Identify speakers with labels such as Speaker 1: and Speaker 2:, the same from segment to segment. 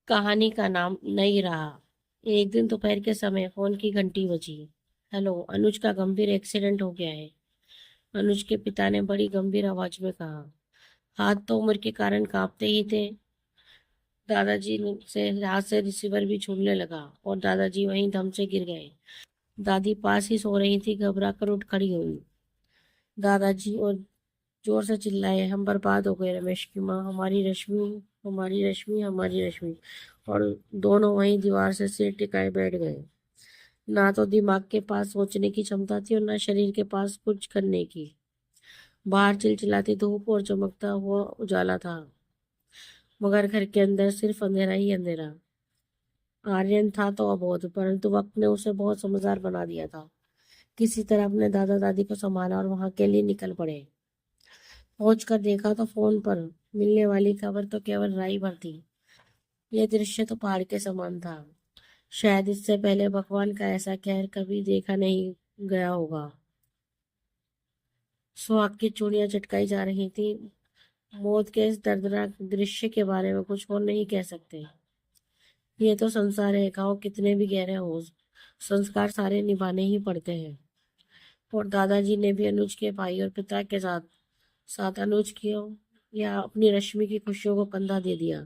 Speaker 1: कहानी का नाम नहीं रहा। एक दिन दोपहर के समय फोन की घंटी बजी। हेलो, अनुज का गंभीर एक्सीडेंट हो गया है। अनुज के पिता ने बड़ी गंभीर आवाज में कहा। हाथ तो उम्र के कारण कांपते ही थे। दादाजी से हाथ से रिसीवर भी छूटने लगा और दादाजी वहीं दम से गिर गए। दादी पास ही सो रही थी, घबरा कर उठ खड़ी हुई। दादाजी और जोर से चिल्लाए, हम बर्बाद हो गए, रमेश की माँ, हमारी रश्मि, हमारी रश्मि, हमारी रश्मि। और दोनों वहीं दीवार से सिर टिकाए बैठ गए। ना तो दिमाग के पास सोचने की क्षमता थी और ना शरीर के पास कुछ करने की। बाहर चिलचिलाती धूप और चमकता हुआ उजाला था, मगर घर के अंदर सिर्फ अंधेरा ही अंधेरा। आर्यन था तो अबोध, परंतु वक्त ने उसे बहुत समझदार बना दिया था। किसी तरह अपने दादा दादी को संभाला और वहां के लिए निकल पड़े। पहुंच कर देखा तो फोन पर मिलने वाली खबर तो केवल राई भर थी। यह दृश्य तो पहाड़ के समान था। शायद इससे पहले भगवान का ऐसा कहर कभी देखा नहीं गया होगा। सुहाग की चूड़ियां चटकाई जा रही थी। मौत के इस दर्दनाक दृश्य के बारे में कुछ और नहीं कह सकते। ये तो संसार है, गाँव कितने भी गहरे हो, संस्कार सारे निभाने ही पड़ते हैं। और दादाजी ने भी अनुज के भाई और पिता के साथ साथ अनुज की या अपनी रश्मि की खुशियों को कंधा दे दिया।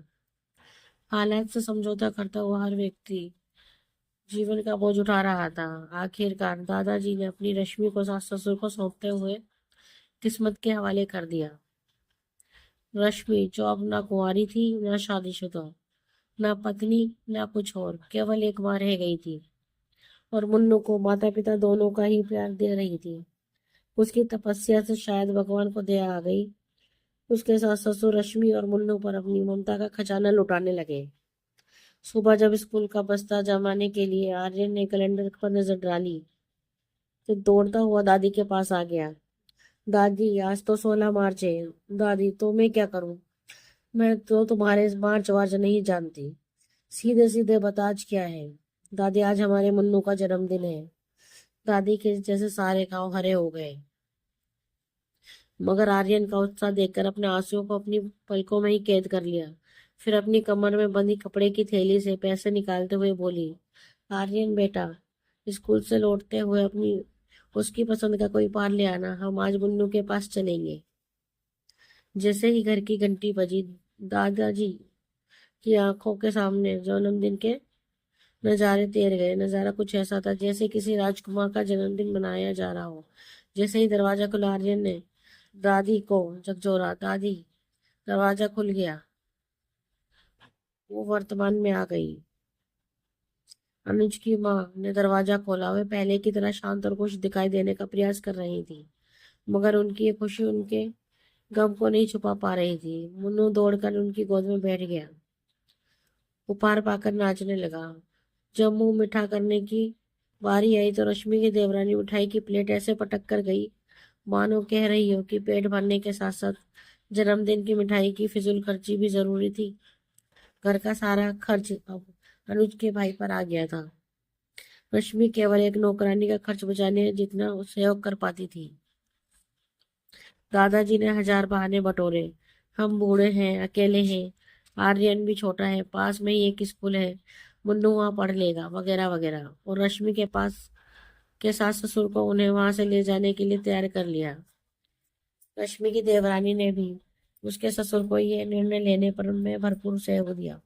Speaker 1: हालात से समझौता करता हुआ हर व्यक्ति जीवन का बोझ उठा रहा था। आखिरकार दादाजी ने अपनी रश्मि को सास ससुर को सौंपते हुए किस्मत के हवाले कर दिया। रश्मि जो अब ना कुंवारी थी, ना शादीशुदा, ना पत्नी, ना कुछ और, केवल एक माँ रह गई थी। और मुन्नू को माता पिता दोनों का ही प्यार दे रही थी। उसकी तपस्या से शायद भगवान को दया आ गई। उसके सास ससुर रश्मि और मुन्नू पर अपनी ममता का खजाना लुटाने लगे। सुबह जब स्कूल का बस्ता जमाने के लिए आर्यन ने कैलेंडर पर नजर डाली तो दौड़ता हुआ दादी के पास आ गया। दादी, आज तो 16 मार्च है। दादी, तो मैं क्या करूं? मैं तो तुम्हारे मार्च वार्च नहीं जानती। सीधे सीधे बता आज क्या है? दादी, आज हमारे मुन्नू का जन्मदिन है। दादी के जैसे सारे घाव हरे हो गए। मगर आर्यन का उत्साह देखकर अपने आंसुओं को अपनी पलकों में ही कैद कर लिया। फिर अपनी कमर में बंधी कपड़े की थैली से पैसे निकालते हुए बोली, आर्यन बेटा, स्कूल से लौटते हुए अपनी उसकी पसंद का कोई उपहार ले आना, हम आज मुन्नू के पास चलेंगे। जैसे ही घर की घंटी बजी, दादाजी की आंखों के सामने जन्मदिन के नजारे तैर गए। नजारा कुछ ऐसा था जैसे किसी राजकुमार का जन्मदिन मनाया जा रहा हो। जैसे ही दरवाजा खुला, आर्यन ने दादी को झकझोरा। दादी, दरवाजा खुल गया। वो वर्तमान में आ गई। अनुज की माँ ने दरवाजा खोला। वे पहले की तरह शांत और खुश दिखाई देने का प्रयास कर रही थी, मगर उनकी ये खुशी उनके गम को नहीं छुपा पा रही थी। मुन्नू दौड़कर उनकी गोद में बैठ गया, उपहार पाकर नाचने लगा। जब मुंह मीठा करने की बारी आई तो रश्मि की देवरानी मिठाई की प्लेट ऐसे पटक कर गई मानो कह रही हो कि पेट भरने के साथ साथ जन्मदिन की मिठाई की फिजूल खर्ची भी जरूरी थी। घर का सारा खर्च अब अनुज के भाई पर आ गया था। रश्मि केवल एक नौकरानी का खर्च बचाने जितना सहयोग कर पाती थी। दादाजी ने हजार बहाने बटोरे। हम बूढ़े हैं, अकेले हैं, आर्यन भी छोटा है, पास में ही एक स्कूल है, मुन्नू वहां पढ़ लेगा, वगैरह वगैरह। और रश्मि के पास के सास ससुर को उन्हें वहां से ले जाने के लिए तैयार कर लिया। रश्मि की देवरानी ने भी उसके ससुर को ये निर्णय लेने पर उनमें भरपूर सहयोग दिया।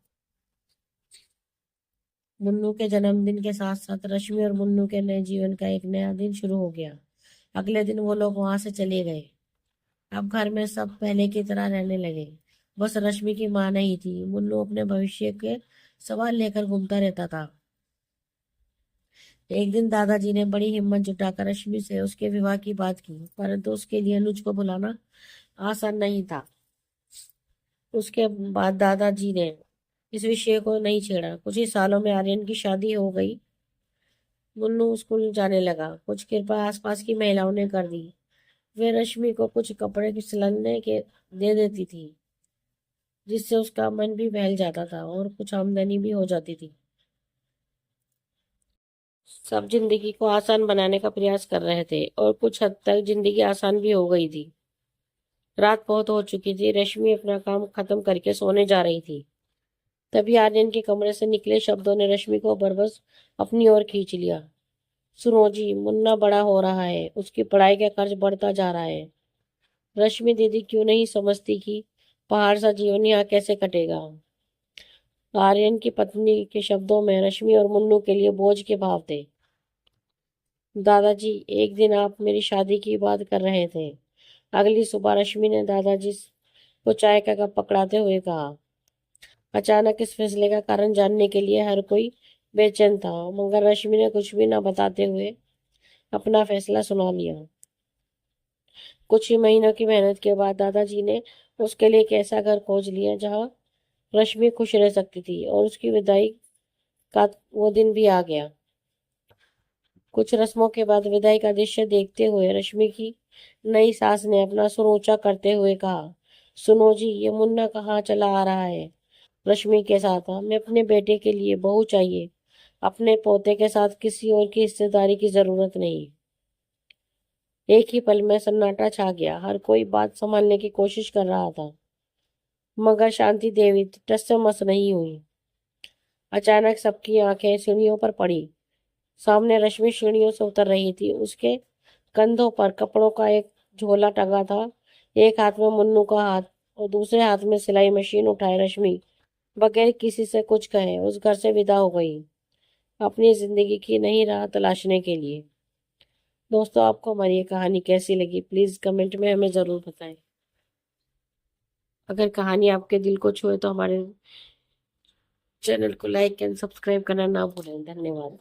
Speaker 1: मुन्नू के जन्मदिन के साथ साथ रश्मि और मुन्नू के नए जीवन का एक नया दिन शुरू हो गया। अगले दिन वो लोग वहां से चले गए। अब घर में सब पहले की तरह रहने लगे। बस रश्मि की माँ नहीं थी। मुन्नू अपने भविष्य के सवाल लेकर घूमता रहता था। एक दिन दादाजी ने बड़ी हिम्मत जुटाकर रश्मि से उसके विवाह की बात की, परंतु उसके लिए अनुज को बुलाना आसान नहीं था। उसके बाद दादाजी ने इस विषय को नहीं छेड़ा। कुछ ही सालों में आर्यन की शादी हो गई। मुन्नू स्कूल जाने लगा। कुछ कृपा आसपास की महिलाओं ने कर दी। वे रश्मि को कुछ कपड़े की सिलने के दे देती थी, जिससे उसका मन भी बहल जाता था और कुछ आमदनी भी हो जाती थी। सब जिंदगी को आसान बनाने का प्रयास कर रहे थे और कुछ हद तक जिंदगी आसान भी हो गई थी। रात बहुत हो चुकी थी। रश्मि अपना काम खत्म करके सोने जा रही थी। तभी आर्यन के कमरे से निकले शब्दों ने रश्मि को बरबस अपनी ओर खींच लिया। सुनो जी, मुन्ना बड़ा हो रहा है, उसकी पढ़ाई का खर्च बढ़ता जा रहा है। रश्मि दीदी क्यों नहीं समझती कि पहाड़ सा जीवन यहाँ कैसे कटेगा। आर्यन की पत्नी के शब्दों में रश्मि और मुन्नू के लिए बोझ के भाव थे। दादाजी, एक दिन आप मेरी शादी की बात कर रहे थे। अगली सुबह रश्मि ने दादाजी को चाय का कप पकड़ाते हुए कहा। अचानक इस फैसले का कारण जानने के लिए हर कोई बेचैन था, मगर रश्मि ने कुछ भी न बताते हुए अपना फैसला सुना लिया। कुछ ही महीनों की मेहनत के बाद दादाजी ने उसके लिए एक ऐसा घर खोज लिया जहाँ रश्मि खुश रह सकती थी, और उसकी विदाई का वो दिन भी आ गया। कुछ रस्मों के बाद विदाई का दृश्य देखते हुए रश्मि की नई सास ने अपना सुर ऊंचा करते हुए कहा, सुनो जी, ये मुन्ना कहाँ चला आ रहा है। रश्मि के साथ हमें अपने बेटे के लिए बहू चाहिए, अपने पोते के साथ किसी और की हिस्सेदारी की जरूरत नहीं। एक ही पल में सन्नाटा छा गया। हर कोई बात संभालने की कोशिश कर रहा था, मगर शांति देवी टस से मस नहीं हुई। अचानक सबकी आंखें सीढ़ियों पर पड़ी। सामने रश्मि सीढ़ियों से उतर रही थी। उसके कंधों पर कपड़ों का एक झोला टंगा था। एक हाथ में मुन्नू का हाथ और दूसरे हाथ में सिलाई मशीन उठाए रश्मि बगैर किसी से कुछ कहे उस घर से विदा हो गई, अपनी जिंदगी की नई राह तलाशने के लिए। दोस्तों, आपको हमारी ये कहानी कैसी लगी, प्लीज कमेंट में हमें जरूर बताएं। अगर कहानी आपके दिल को छुए तो हमारे चैनल को लाइक एंड सब्सक्राइब करना ना भूलें। धन्यवाद।